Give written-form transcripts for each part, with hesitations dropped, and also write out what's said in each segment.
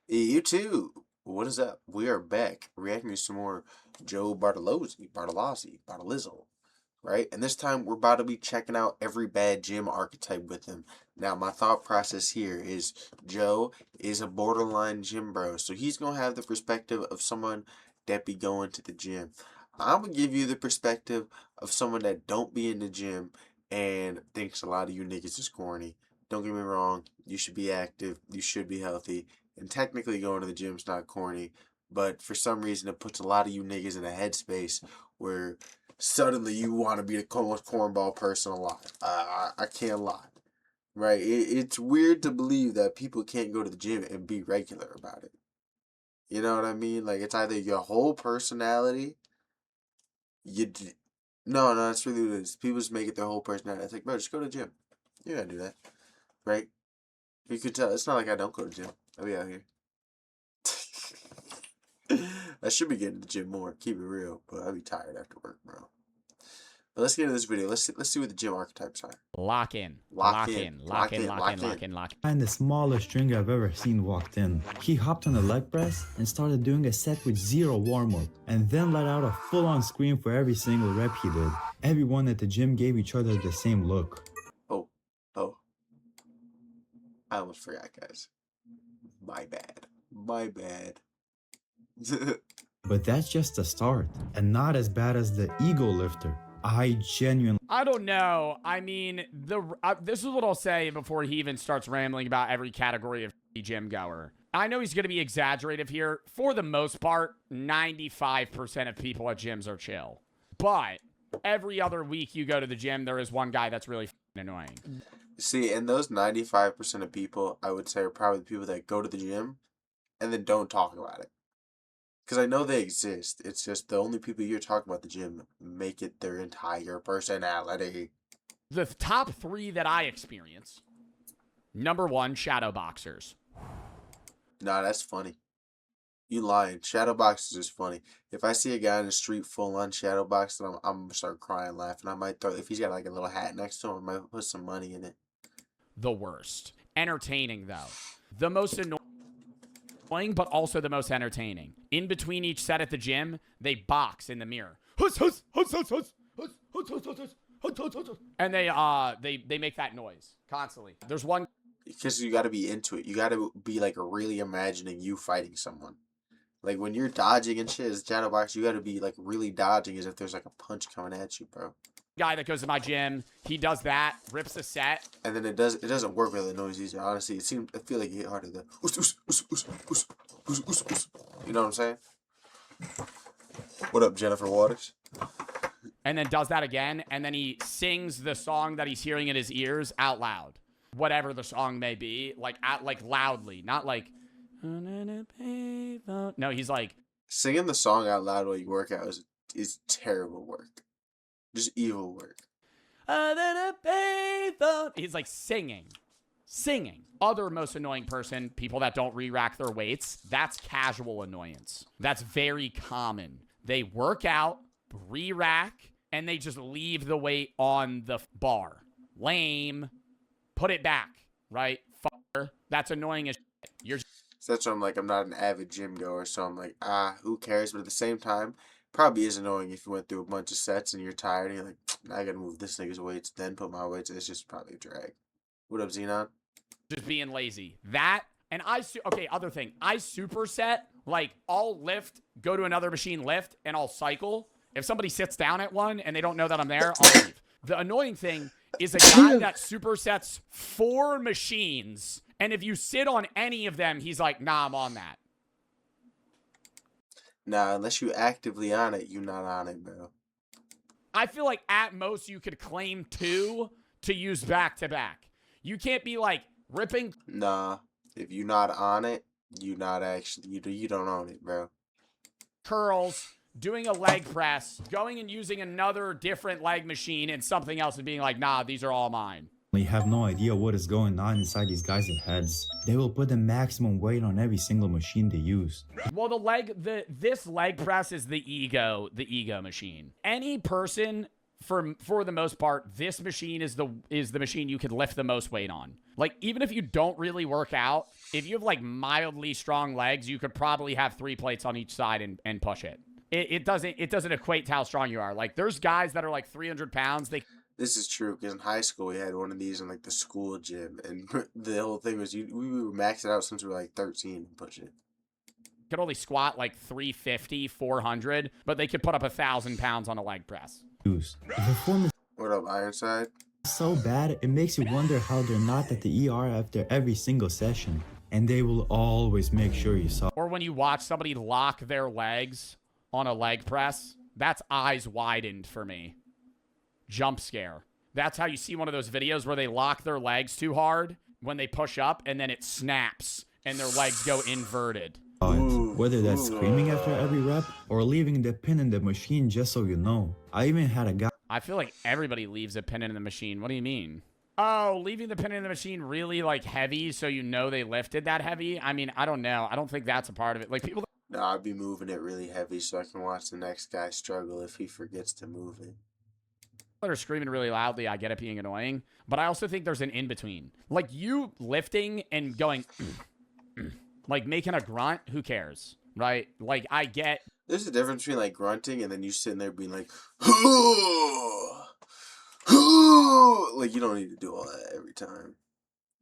You too. What is up? We are back reacting to some more Joe Bartolozzi, right? And this time we're about to be checking out every bad gym archetype with him. Now, my thought process here is Joe is a borderline gym bro, so he's gonna have the perspective of someone that be going to the gym. I'm gonna give you the perspective of someone that don't be in the gym and thinks a lot of you niggas is corny. Don't get me wrong, you should be active, you should be healthy, and technically going to the gym's not corny, but for some reason it puts a lot of you niggas in a headspace where suddenly you want to be the most cornball person alive. I can't lie, right? It's weird to believe that people can't go to the gym and be regular about it. You know what I mean? Like it's either your whole personality, you no, it's really what it is. People just make it their whole personality. It's like, bro, just go to the gym. You gotta do that, right? You could tell. It's not like I don't go to the gym. I'll be out here. I should be getting to the gym more. Keep it real, but I'll be tired after work, bro. But let's get into this video. Let's see what the gym archetypes are. Lock in. Lock Lock in. in. Lock in. Lock in. Lock in. Lock in. And the smallest stringer I've ever seen walked in. He hopped on a leg press and started doing a set with zero warm-up, and then let out a full-on scream for every single rep he did. Everyone at the gym gave each other the same look. Oh, oh. I almost forgot, guys. My bad. My bad. But that's just the start, and not as bad as the ego lifter. I don't know. I mean, this is what I'll say before he even starts rambling about every category of gym goer. I know he's going to be exaggerative here. For the most part, 95% of people at gyms are chill. But every other week you go to the gym, there is one guy that's really annoying. See, and those 95% of people, I would say, are probably the people that go to the gym and then don't talk about it. Because I know they exist. It's just the only people you're talking about the gym make it their entire personality. The top three that I experience. Number one, shadow boxers. Nah, that's funny. You lying. Shadow boxers is funny. If I see a guy in the street full on shadow boxing, I'm gonna start crying, laughing. I might throw, if he's got like a little hat next to him, I might put some money in it. The worst. Entertaining, though. The most annoying, but also the most entertaining. In between each set at the gym, they box in the mirror. And they make that noise constantly. There's one. Because you got to be into it. You got to be like really imagining you fighting someone. Like when you're dodging and shit as shadow box, you got to be like really dodging as if there's like a punch coming at you, bro. Guy that goes to my gym, he does that, rips a set, and then it doesn't work with the noise easier. Honestly, I feel like it hit harder than you know what I'm saying? What up, Jennifer Waters? And then does that again, and then he sings the song that he's hearing in his ears out loud, whatever the song may be, like loudly, not like. No, he's like singing the song out loud while you work out is terrible work. Just evil work. He's like singing. Other most annoying person, people that don't re-rack their weights, that's casual annoyance. That's very common. They work out, re-rack, and they just leave the weight on the bar. Lame. Put it back, right? That's annoying as shit. You're so that's why I'm like, I'm not an avid gym goer, so I'm like, who cares? But at the same time, probably is annoying if you went through a bunch of sets and you're tired and you're like, I gotta move this nigga's weights, then put my weights. It's just probably a drag. What up, Xenon? Just being lazy. That, and okay, other thing. I superset, like, I'll lift, go to another machine, lift, and I'll cycle. If somebody sits down at one and they don't know that I'm there, I'll leave. The annoying thing is a guy that supersets 4 machines, and if you sit on any of them, he's like, nah, I'm on that. Nah, unless you actively on it, you're not on it, bro. I feel like at most you could claim 2 to use back-to-back. You can't be like ripping. Nah, if you're not on it, you're not actually, you don't own it, bro. Curls, doing a leg press, going and using another different leg machine and something else and being like, nah, these are all mine. Have no idea what is going on inside these guys' heads. They will put the maximum weight on every single machine they use. Well, this leg press is the ego machine. Any person for the most part, this machine is the machine you could lift the most weight on. Like, even if you don't really work out, if you have like mildly strong legs, you could probably have 3 plates on each side and push it. It doesn't equate to how strong you are. Like, there's guys that are like 300 pounds. They This is true because in high school we had one of these in like the school gym, and the whole thing was we were maxing out since we were like 13 and push it. could only squat like 350, 400, but they could put up 1,000 pounds on a leg press. The performance What up, Ironside? is so bad, it makes you wonder how they're not at the ER after every single session. And they will always make sure you saw. Or when you watch somebody lock their legs on a leg press, that's eyes widened for me. Jump scare. That's how you see one of those videos where they lock their legs too hard when they push up and then it snaps and their legs go inverted. Whether that's screaming after every rep or leaving the pin in the machine just so you know. I even had a guy. I feel like everybody leaves a pin in the machine. What do you mean? Oh, leaving the pin in the machine really like heavy so you know they lifted that heavy? I mean, I don't know. I don't think that's a part of it. Like people No, I'd be moving it really heavy so I can watch the next guy struggle if he forgets to move it. that are screaming really loudly, I get it being annoying. But I also think there's an in-between. Like you lifting and going like making a grunt, who cares? Right? Like I get There's a difference between like grunting and then you sitting there being like, like you don't need to do all that every time.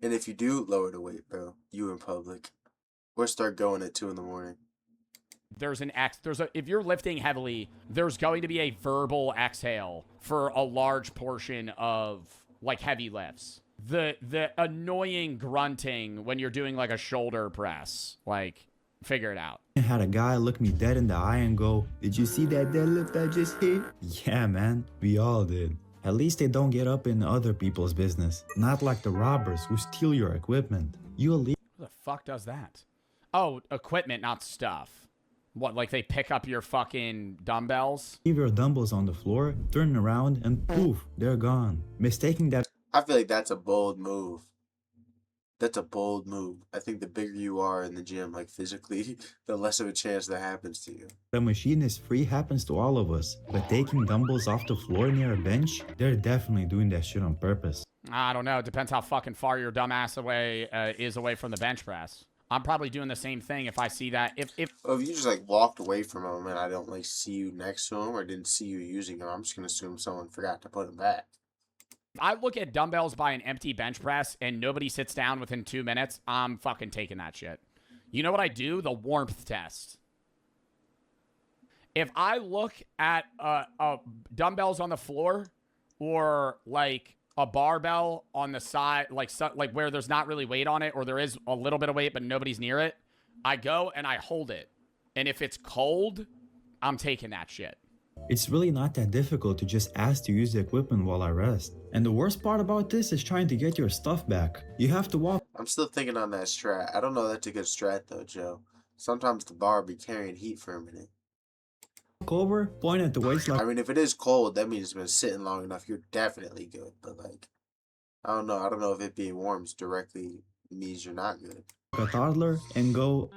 And if you do, lower the weight, bro. You in public. Or start going at 2 a.m. if you're lifting heavily, there's going to be a verbal exhale for a large portion of like heavy lifts. The annoying grunting when you're doing like a shoulder press, like figure it out. I had a guy look me dead in the eye and go, "Did you see that deadlift I just hit?" Yeah, man, we all did. At least they don't get up in other people's business. Not like the robbers who steal your equipment. You'll leave Who the fuck does that? Oh, equipment, not stuff. What, like they pick up your fucking dumbbells? your dumbbells on the floor, turn around, and poof, they're gone. Mistaking that I feel like that's a bold move. That's a bold move. I think the bigger you are in the gym, like physically, the less of a chance that happens to you. the machine is free happens to all of us. But taking dumbbells off the floor near a bench, they're definitely doing that shit on purpose. I don't know. It depends how fucking far your dumbass is away from the bench press. I'm probably doing the same thing if I see that. If Well, if you just like walked away from him and I don't like see you next to him or didn't see you using him, I'm just gonna assume someone forgot to put him back. I look at dumbbells by an empty bench press and nobody sits down within 2 minutes, I'm fucking taking that shit. You know what I do? The warmth test. If I look at dumbbells on the floor or like a barbell on the side, like where there's not really weight on it or there is a little bit of weight but nobody's near it, I go and I hold it. And if it's cold, I'm taking that shit. It's really not that difficult to just ask to use the equipment while I rest. And the worst part about this is trying to get your stuff back. You have to walk I'm still thinking on that strat. I don't know that's a good strat though, Joe. Sometimes the bar be carrying heat for a minute. over, point at the weights like I mean, if it is cold, that means it's been sitting long enough. You're definitely good. But like, I don't know. I don't know if it being warm directly means you're not good. a toddler and go,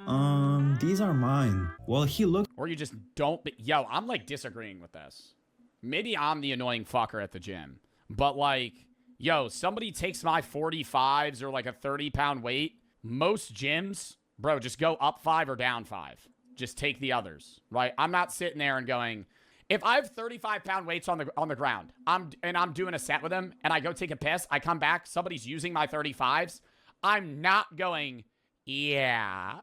these are mine. Well, he looked Or you just don't. Yo, I'm like disagreeing with this. Maybe I'm the annoying fucker at the gym. But like, yo, somebody takes my 45s or like a 30-pound weight. Most gyms, bro, just go up 5 or down 5. Just take the others, right? I'm not sitting there and going, if I have 35-pound weights on the ground, I'm doing a set with them, and I go take a piss, I come back, somebody's using my 35s, I'm not going, yeah.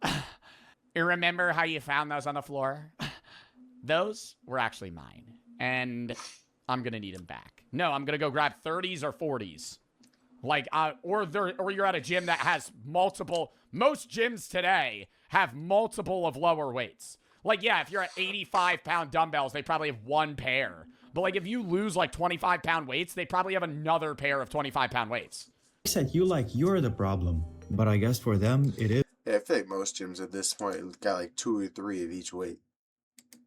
You remember how you found those on the floor? Those were actually mine, and I'm gonna need them back. No, I'm gonna go grab 30s or 40s. Like, or you're at a gym that has multiple. Most gyms today have multiple of lower weights. Like, yeah, if you're at 85-pound dumbbells, they probably have one pair. But like, if you lose like 25-pound weights, they probably have another pair of 25-pound weights. at you like you're the problem. But I guess for them, it is. Yeah, I feel like most gyms at this point got like 2 or 3 of each weight.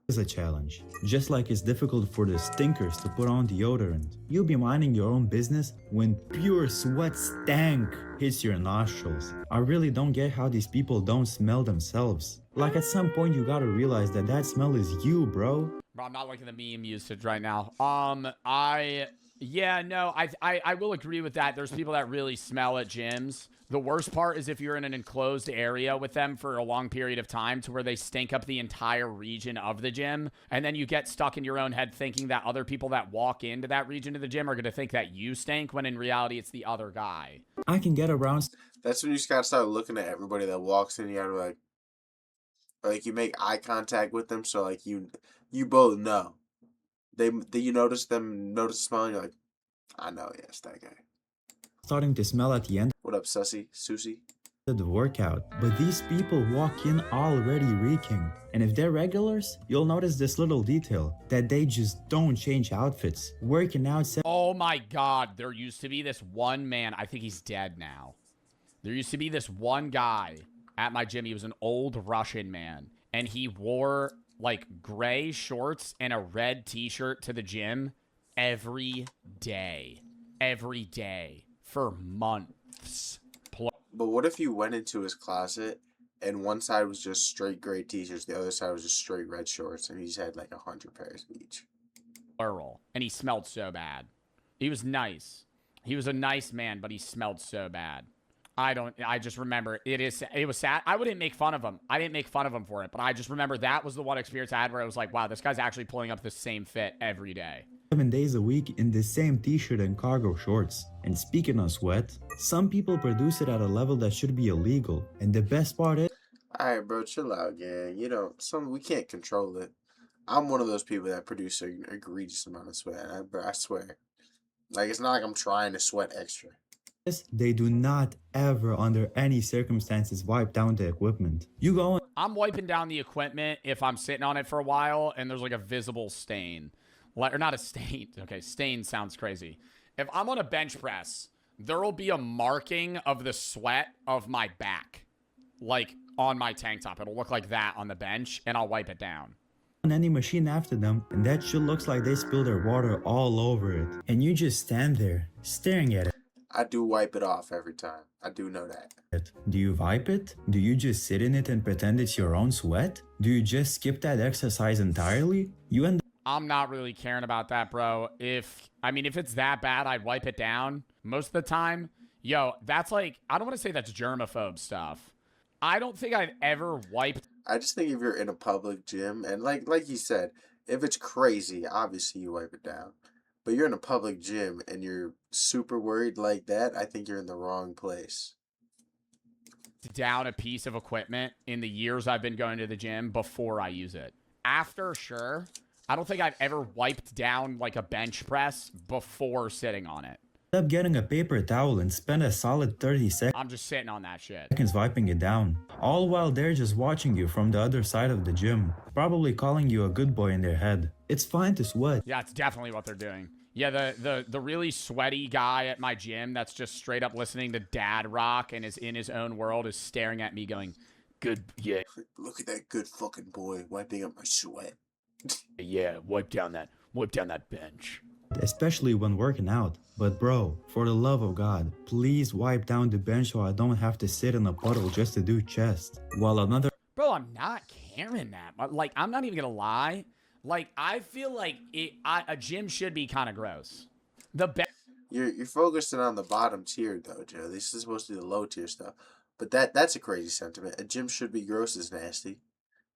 is a challenge. Just like it's difficult for the stinkers to put on deodorant, you'll be minding your own business when pure sweat stank hits your nostrils. I really don't get how these people don't smell themselves. Like at some point you gotta realize that that smell is you, bro. Bro, I'm not looking at the meme usage right now. Yeah, no, I will agree with that. There's people that really smell at gyms. The worst part is if you're in an enclosed area with them for a long period of time to where they stink up the entire region of the gym, and then you get stuck in your own head thinking that other people that walk into that region of the gym are going to think that you stink, when in reality it's the other guy. I can get around That's when you just gotta start looking at everybody that walks in. You gotta like you make eye contact with them, so like you both know. They you notice smelling. You're like, I know, yes, that guy. starting to smell at the end What up, Susie? of the workout, but these people walk in already reeking. And if they're regulars, you'll notice this little detail, that they just don't change outfits. Working out Oh my God, there used to be this one man, I think he's dead now. There used to be this one guy at my gym. He was an old Russian man, and he wore like gray shorts and a red t-shirt to the gym every day for months. But what if you went into his closet and one side was just straight gray t-shirts, the other side was just straight red shorts, and he just had like 100 pairs of each? Plural. And he smelled so bad. He was nice. He was a nice man, but he smelled so bad. I just remember it was sad. I wouldn't make fun of him. I didn't make fun of him for it, but I just remember that was the one experience I had where I was like, wow, this guy's actually pulling up the same fit every day. 7 days a week in the same t-shirt and cargo shorts. And speaking of sweat, some people produce it at a level that should be illegal. And the best part is, Alright, bro, chill out, gang. You know, we can't control it. I'm one of those people that produce an egregious amount of sweat. I swear. Like, it's not like I'm trying to sweat extra. they do not ever under any circumstances wipe down the equipment. You go I'm wiping down the equipment if I'm sitting on it for a while and there's like a visible stain. Or not a stain. Okay, stain sounds crazy. If I'm on a bench press, there will be a marking of the sweat of my back, like on my tank top. It'll look like that on the bench, and I'll wipe it down. on any machine after them, and that shit looks like they spilled their water all over it. And you just stand there, staring at it. I do wipe it off every time. I do know that. Do you wipe it? Do you just sit in it and pretend it's your own sweat? Do you just skip that exercise entirely? You end I'm not really caring about that, bro. If it's that bad, I'd wipe it down. Most of the time, yo, that's like, I don't want to say that's germaphobe stuff. I don't think I've ever wiped. I just think if you're in a public gym, and like you said, if it's crazy, obviously you wipe it down. But you're in a public gym and you're super worried like that, I think you're in the wrong place. Down a piece of equipment in the years I've been going to the gym before I use it. After, sure. I don't think I've ever wiped down like a bench press before sitting on it. up getting a paper towel and spend a solid 30 I'm just sitting on that shit. seconds wiping it down. All while they're just watching you from the other side of the gym, probably calling you a good boy in their head. It's fine to sweat. Yeah, it's definitely what they're doing. Yeah, the really sweaty guy at my gym that's just straight up listening to dad rock and is in his own world is staring at me going, good, yeah. Look at that good fucking boy wiping up my sweat. Yeah, wipe down that bench. Especially when working out. But bro, for the love of God, please wipe down the bench so I don't have to sit in a puddle just to do chest. While another Bro, I'm not carrying that. Like, I'm not even gonna lie. Like, I feel like a gym should be kind of gross. You're focusing on the bottom tier though, Joe. This is supposed to be the low tier stuff. But that's a crazy sentiment. A gym should be gross is nasty.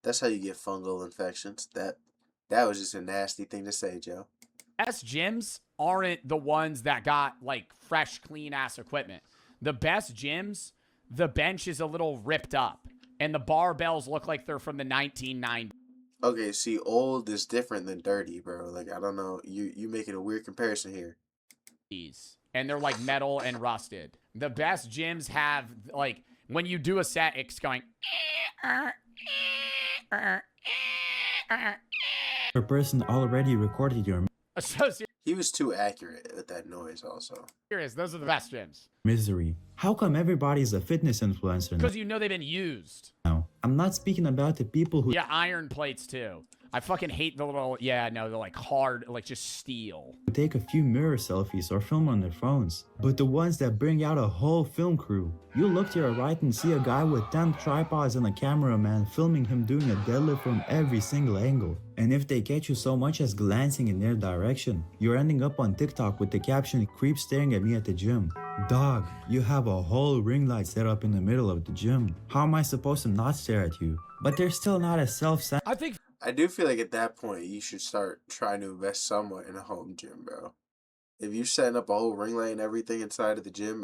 That's how you get fungal infections. That was just a nasty thing to say, Joe. Best gyms aren't the ones that got like fresh, clean ass equipment. The best gyms, the bench is a little ripped up and the barbells look like they're from the 1990s. Okay, see, old is different than dirty, bro. Like, I don't know. You making a weird comparison here. And they're like metal and rusted. The best gyms have like when you do a set, it's going. a person already recorded your He was too accurate with that noise also. Serious, those are the best gyms. misery. How come everybody's a fitness influencer Because you know they've been used. now? I'm not speaking about the people who Yeah, iron plates too. I fucking hate the little, yeah, no, the like hard, like just steel. Take a few mirror selfies or film on their phones, but the ones that bring out a whole film crew. You look to your right and see a guy with 10 tripods and a cameraman filming him doing a deadlift from every single angle. And if they catch you so much as glancing in their direction, you're ending up on TikTok with the caption, "Creep staring at me at the gym." Dog, you have a whole ring light set up in the middle of the gym. How am I supposed to not stare at you? But they're still not as self-centered. I think I do feel like at that point you should start trying to invest somewhat in a home gym, bro. If you're setting up a whole ring light and everything inside of the gym,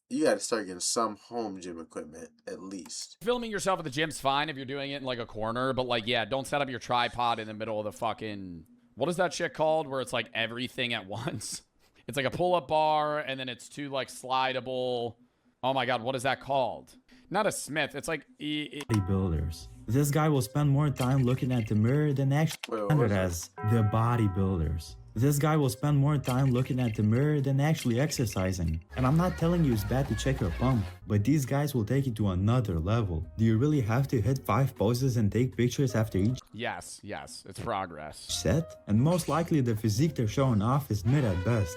you got to start getting some home gym equipment at least. filming yourself at the gym's fine if you're doing it in like a corner, but like, yeah, don't set up your tripod in the middle of the fucking, what is that shit called where it's like everything at once? It's like a pull-up bar and then it's two like slidable, oh my god, what is that called? Not a Smith, it's like Bodybuilders. This guy will spend more time looking at the mirror than actually Wait, what standard was that? as the bodybuilders. This guy will spend more time looking at the mirror than actually exercising. And I'm not telling you it's bad to check your pump, but these guys will take it to another level. Do you really have to hit 5 poses and take pictures after each yes, it's progress. set? And most likely the physique they're showing off is mid at best.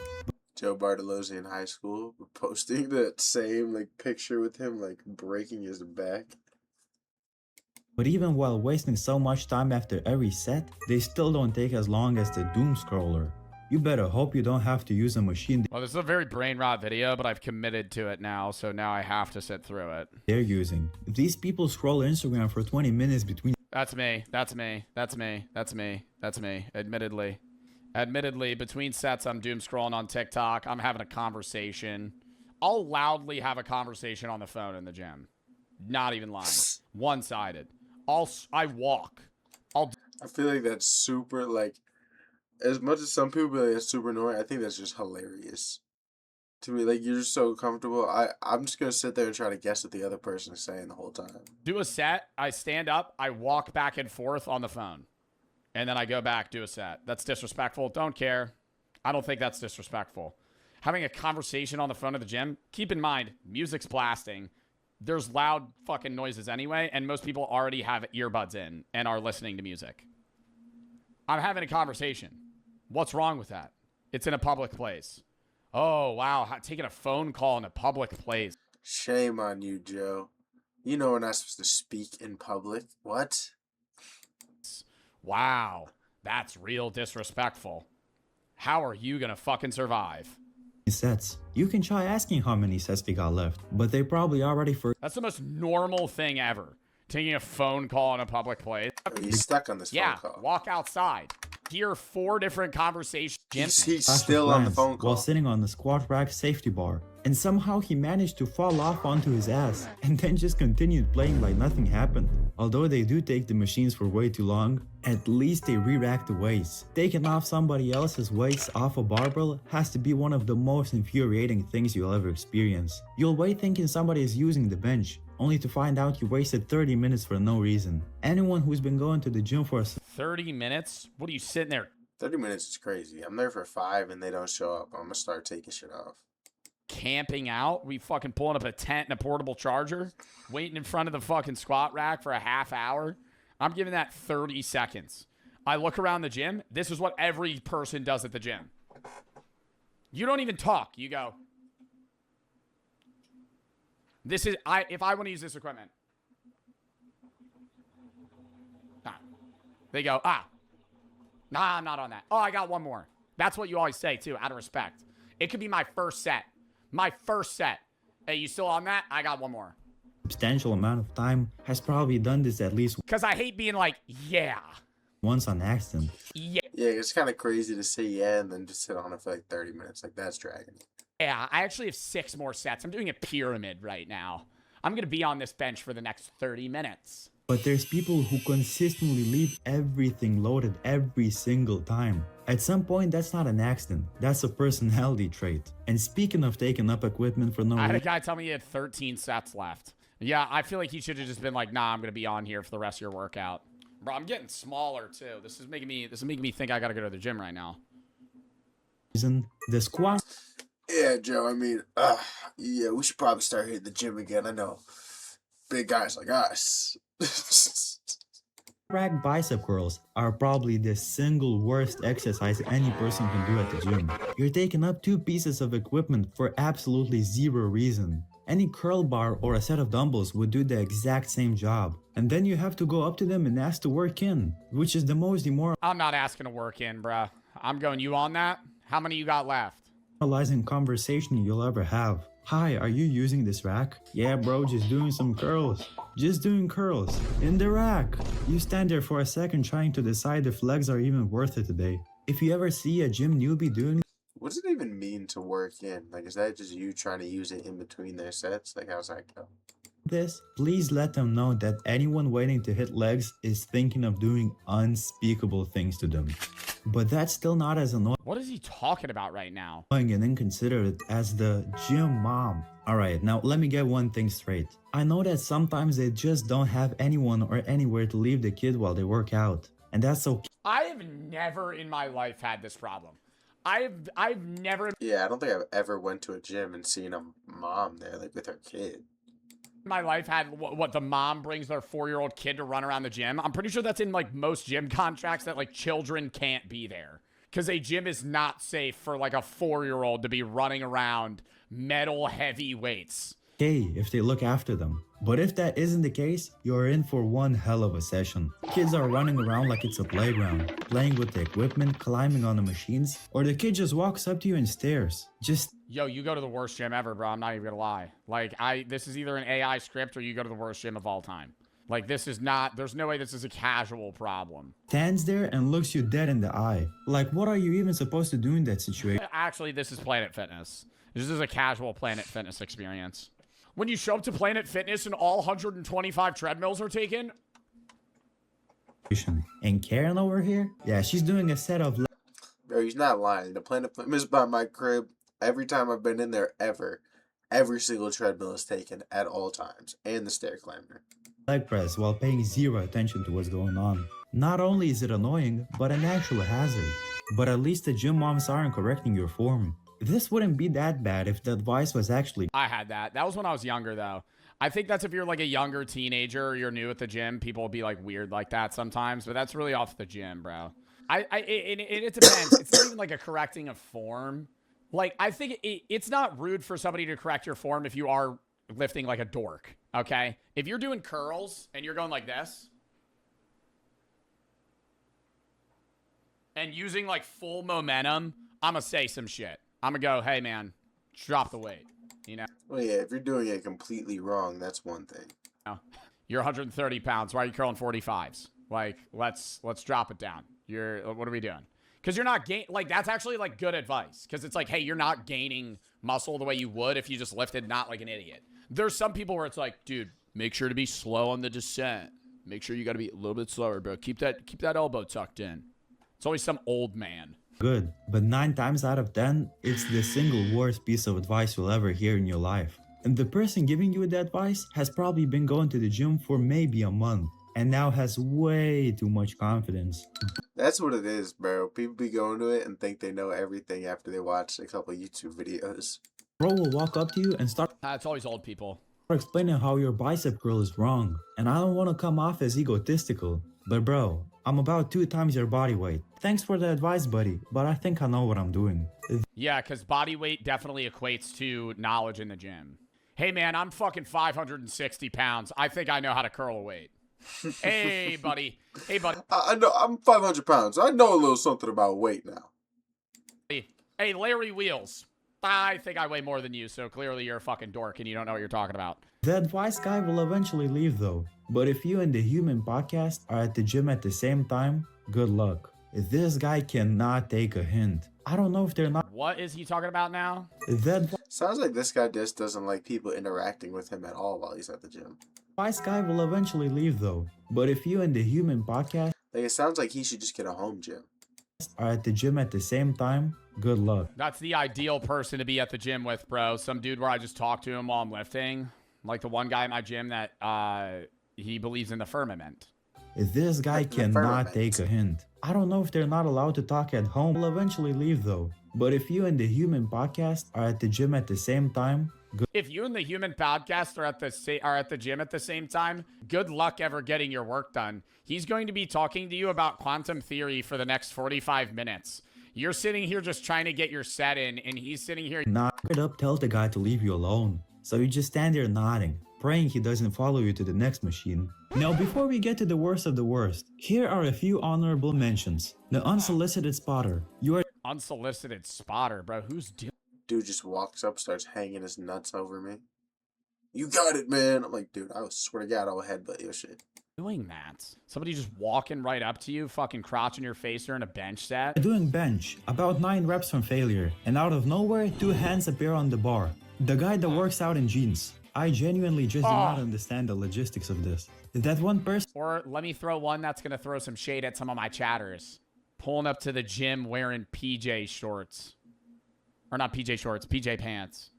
Joe Bartolozzi in high school posting that same like picture with him like breaking his back. But even while wasting so much time after every set, they still don't take as long as the doom scroller. You better hope you don't have to use a machine Well, this is a very brain rot video, but I've committed to it now, so now I have to sit through it. they're using. These people scroll Instagram for 20 minutes between That's me. Admittedly, between sets, I'm doom scrolling on TikTok. I'm having a conversation. I'll loudly have a conversation on the phone in the gym. Not even lying. One-sided. I walk. I feel like that's super like, as much as some people be like that's super annoying, I think that's just hilarious. To me, like you're just so comfortable. I'm just gonna sit there and try to guess what the other person is saying the whole time. Do a set. I stand up. I walk back and forth on the phone. And then I go back, do a set. That's disrespectful. Don't care. I don't think that's disrespectful. Having a conversation on the phone at the gym, keep in mind, music's blasting. There's loud fucking noises anyway, and most people already have earbuds in and are listening to music. I'm having a conversation. What's wrong with that? It's in a public place. Oh, wow. Taking a phone call in a public place. Shame on you, Joe. You know we're not supposed to speak in public. What? Wow. That's real disrespectful. How are you gonna fucking survive? sets. You can try asking how many sets they got left, but they probably already forgot. That's the most normal thing ever. Taking a phone call in a public place. He's stuck on this Yeah, phone call. walk outside. Hear 4 different conversations. He's still on the phone call. While sitting on the squat rack safety bar, and somehow he managed to fall off onto his ass and then just continued playing like nothing happened. Although they do take the machines for way too long, at least they re-rack the weights. Taking off somebody else's weights off a barbell has to be one of the most infuriating things you'll ever experience. You'll wait thinking somebody is using the bench, only to find out you wasted 30 minutes for no reason. Anyone who's been going to the gym for 30 minutes? What are you sitting there? 30 minutes is crazy. I'm there for 5 and they don't show up. I'm gonna start taking shit off. Camping out? We fucking pulling up a tent and a portable charger? Waiting in front of the fucking squat rack for a half hour? I'm giving that 30 seconds. I look around the gym. This is what every person does at the gym. You don't even talk. You go. This is, if I want to use this equipment. Nah. They go, nah, I'm not on that. Oh, I got one more. That's what you always say, too, out of respect. It could be my first set. My first set. Hey, you still on that? I got one more. substantial amount of time has probably done this at least Because I hate being like, yeah. once on accident. Yeah. Yeah, it's kind of crazy to say yeah and then just sit on it for like 30 minutes. Like, that's dragging it. Yeah, I actually have 6 more sets. I'm doing a pyramid right now. I'm going to be on this bench for the next 30 minutes. But there's people who consistently leave everything loaded every single time. At some point, that's not an accident. That's a personality trait. And speaking of taking up equipment for no I had a reason, guy tell me he had 13 sets left. Yeah, I feel like he should have just been like, nah, I'm going to be on here for the rest of your workout. Bro, I'm getting smaller, too. This is making me think I got to go to the gym right now. the squat Yeah, Joe, I mean, yeah, we should probably start hitting the gym again. I know big guys like us. Rack bicep curls are probably the single worst exercise any person can do at the gym. You're taking up two pieces of equipment for absolutely zero reason. Any curl bar or a set of dumbbells would do the exact same job. And then you have to go up to them and ask to work in, which is the most I'm not asking to work in, bruh. I'm going, you on that? How many you got left? demoralizing conversation you'll ever have. Hi, are you using this rack? Yeah bro, just doing some curls. Just doing curls. In the rack. You stand there for a second trying to decide if legs are even worth it today. If you ever see a gym newbie doing What does it even mean to work in? Like, is that just you trying to use it in between their sets? Like, how's that go? this, please let them know that anyone waiting to hit legs is thinking of doing unspeakable things to them. But that's still not as annoying What is he talking about right now? and inconsiderate as the gym mom. Alright, now let me get one thing straight. I know that sometimes they just don't have anyone or anywhere to leave the kid while they work out. And that's okay. I have never in my life had this problem. I've never in Yeah, I don't think I've ever went to a gym and seen a mom there, like, with her kid. my life had what the mom brings their 4-year-old kid to run around the gym. I'm pretty sure that's in like most gym contracts that like children can't be there because a gym is not safe for like a 4-year-old to be running around metal heavy weights. If they look after them. But if that isn't the case, you're in for one hell of a session. Kids are running around like it's a playground, playing with the equipment, climbing on the machines, or the kid just walks up to you and stares. Just Yo, you go to the worst gym ever, bro. I'm not even gonna lie. Like, this is either an AI script or you go to the worst gym of all time. Like, this is not, there's no way this is a casual problem. stands there and looks you dead in the eye. Like, what are you even supposed to do in that situation? Actually, this is Planet Fitness. This is a casual Planet Fitness experience. When you show up to Planet Fitness and all 125 treadmills are taken. And Karen over here? Yeah, she's doing a set of Bro, he's not lying. The Planet Fitness by my crib, every time I've been in there ever, every single treadmill is taken at all times. And the stair climber. leg press while paying zero attention to what's going on. Not only is it annoying, but an actual hazard. But at least the gym moms aren't correcting your form. This wouldn't be that bad if the advice was actually I had that. That was when I was younger, though. I think that's if you're like a younger teenager or you're new at the gym, people will be like weird like that sometimes, but that's really off the gym, bro. It depends. It's not even like a correcting of form. Like, I think it's not rude for somebody to correct your form if you are lifting like a dork, okay? If you're doing curls and you're going like this and using like full momentum, I'm gonna say some shit. I'm gonna go, hey man, drop the weight, you know? Well, yeah, if you're doing it completely wrong, that's one thing. You're 130 pounds. Why are you curling 45s? Like, let's drop it down. What are we doing? Because you're not like, that's actually like good advice. Because it's like, hey, you're not gaining muscle the way you would if you just lifted not like an idiot. There's some people where it's like, dude, make sure to be slow on the descent. Make sure you got to be a little bit slower, bro. Keep that elbow tucked in. It's always some old man. good, but 9 times out of 10, it's the single worst piece of advice you'll ever hear in your life. And the person giving you the advice has probably been going to the gym for maybe a month and now has way too much confidence. That's what it is, bro. People be going to it and think they know everything after they watch a couple YouTube videos. Bro will walk up to you and start It's always old people. explaining how your bicep curl is wrong. And I don't want to come off as egotistical, but bro, I'm about 2 times your body weight. Thanks for the advice, buddy, but I think I know what I'm doing. Yeah, because body weight definitely equates to knowledge in the gym. Hey, man, I'm fucking 560 pounds. I think I know how to curl a weight. Hey, buddy. Hey, buddy. I know, I'm 500 pounds. I know a little something about weight now. Hey, Larry Wheels. I think I weigh more than you, so clearly you're a fucking dork and you don't know what you're talking about. The advice guy will eventually leave though, but if you and the human podcast are at the gym at the same time, good luck. This guy cannot take a hint. I don't know if they're not. What is he talking about now? The Sounds like this guy just doesn't like people interacting with him at all while he's at the gym. advice guy will eventually leave though, but if you and the human podcast Like, it sounds like he should just get a home gym. are at the gym at the same time, good luck. That's the ideal person to be at the gym with, bro. Some dude where I just talk to him while I'm lifting. Like the one guy at my gym that he believes in the firmament. This guy The cannot firmament. take a hint. I don't know if they're not allowed to talk at home. Will eventually leave though, but if you and the human podcast are at the gym at the same time, If you and the human podcast are at the gym at the same time, good luck ever getting your work done. He's going to be talking to you about quantum theory for the next 45 minutes. You're sitting here just trying to get your set in, and he's sitting here. Not up, tell the guy to leave you alone. So you just stand there nodding, praying he doesn't follow you to the next machine. Now before we get to the worst of the worst, here are a few honorable mentions. The unsolicited spotter. You are Unsolicited spotter, bro. Who's doing? Dude just walks up, starts hanging his nuts over me. You got it, man. I'm like, dude, I swear to God, I'll headbutt your shit. Doing that? Somebody just walking right up to you, fucking crotch in your face during a bench set? doing bench, about 9 reps from failure, and out of nowhere, 2 hands appear on the bar. The guy that works out in jeans. I genuinely just do not understand the logistics of this. That one person. Or let me throw one that's gonna throw some shade at some of my chatters. Pulling up to the gym wearing PJ shorts. Or not PJ shorts, PJ pants.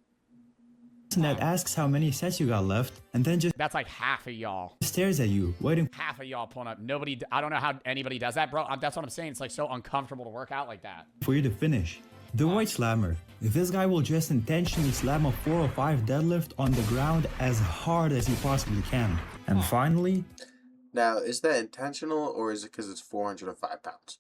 That asks how many sets you got left, and then just That's like half of y'all. stares at you, waiting Half of y'all pulling up. Nobody, I don't know how anybody does that, bro. That's what I'm saying. It's like so uncomfortable to work out like that. for you to finish. The white slammer. This guy will just intentionally slam a 405 deadlift on the ground as hard as he possibly can. And finally, Now, is that intentional or is it because it's 405 pounds?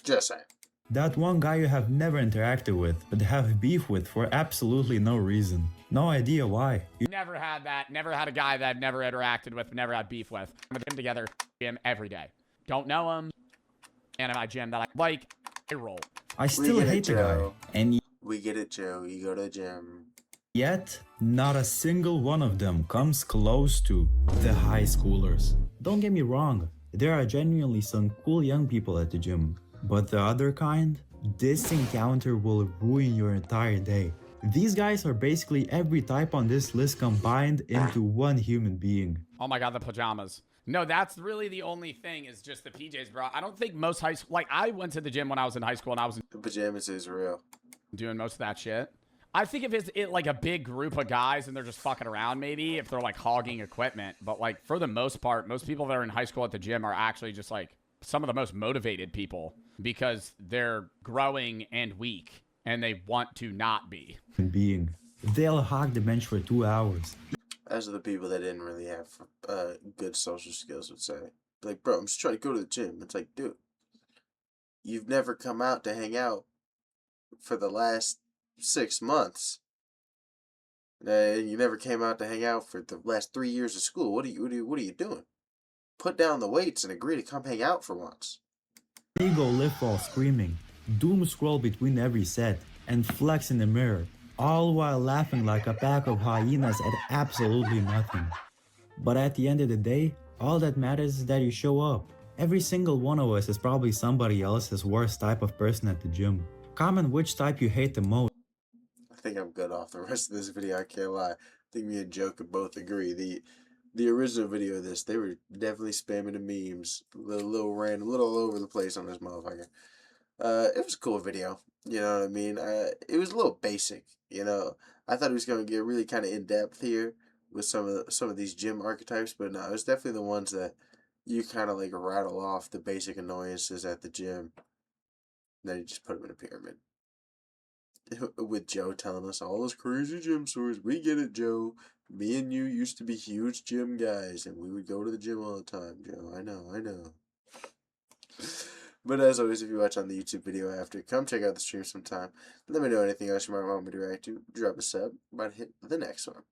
Just saying. that one guy you have never interacted with, but have beef with for absolutely no reason. No idea why. You Never had that. Never had a guy that I've never interacted with, never had beef with. I'm with him together, gym every day. Don't know him. And in my gym that I like, I roll. I still get it, hate the guy. Joe. And We get it, Joe. You go to the gym. yet, not a single one of them comes close to the high schoolers. Don't get me wrong, there are genuinely some cool young people at the gym. But the other kind, this encounter will ruin your entire day. These guys are basically every type on this list combined into one human being. Oh my God, the pajamas. No, that's really the only thing is just the PJs, bro. I don't think most high school, like I went to the gym when I was in high school and I was The pajamas is real. doing most of that shit. I think if it's like a big group of guys and they're just fucking around, maybe if they're like hogging equipment. But like for the most part, most people that are in high school at the gym are actually just like some of the most motivated people because they're growing and weak and they want to not be. Being. They'll hog the bench for 2 hours. As are the people that didn't really have good social skills would say. Like, bro, I'm just trying to go to the gym. It's like, dude, you've never come out to hang out for the last 6 months. You never came out to hang out for the last 3 years of school. What are you doing? Put down the weights and agree to come hang out for once. Ego lift while screaming, doom scroll between every set, and flex in the mirror, all while laughing like a pack of hyenas at absolutely nothing. But at the end of the day, all that matters is that you show up. Every single one of us is probably somebody else's worst type of person at the gym. Comment which type you hate the most. I think I'm good off the rest of this video. I can't lie. I think me and Joe could both agree. The original video of this, they were definitely spamming the memes, little random, little all over the place on this motherfucker. It was a cool video. You know what I mean? It was a little basic. You know, I thought it was going to get really kind of in depth here with some of these gym archetypes, but no, it was definitely the ones that you kind of like rattle off the basic annoyances at the gym. Then you just put them in a pyramid. With Joe telling us all those crazy gym stories. We get it, Joe. Me and you used to be huge gym guys, and we would go to the gym all the time, Joe. I know. But as always, if you watch on the YouTube video after, come check out the stream sometime. Let me know anything else you might want me to react to. Drop a sub. Might hit the next one.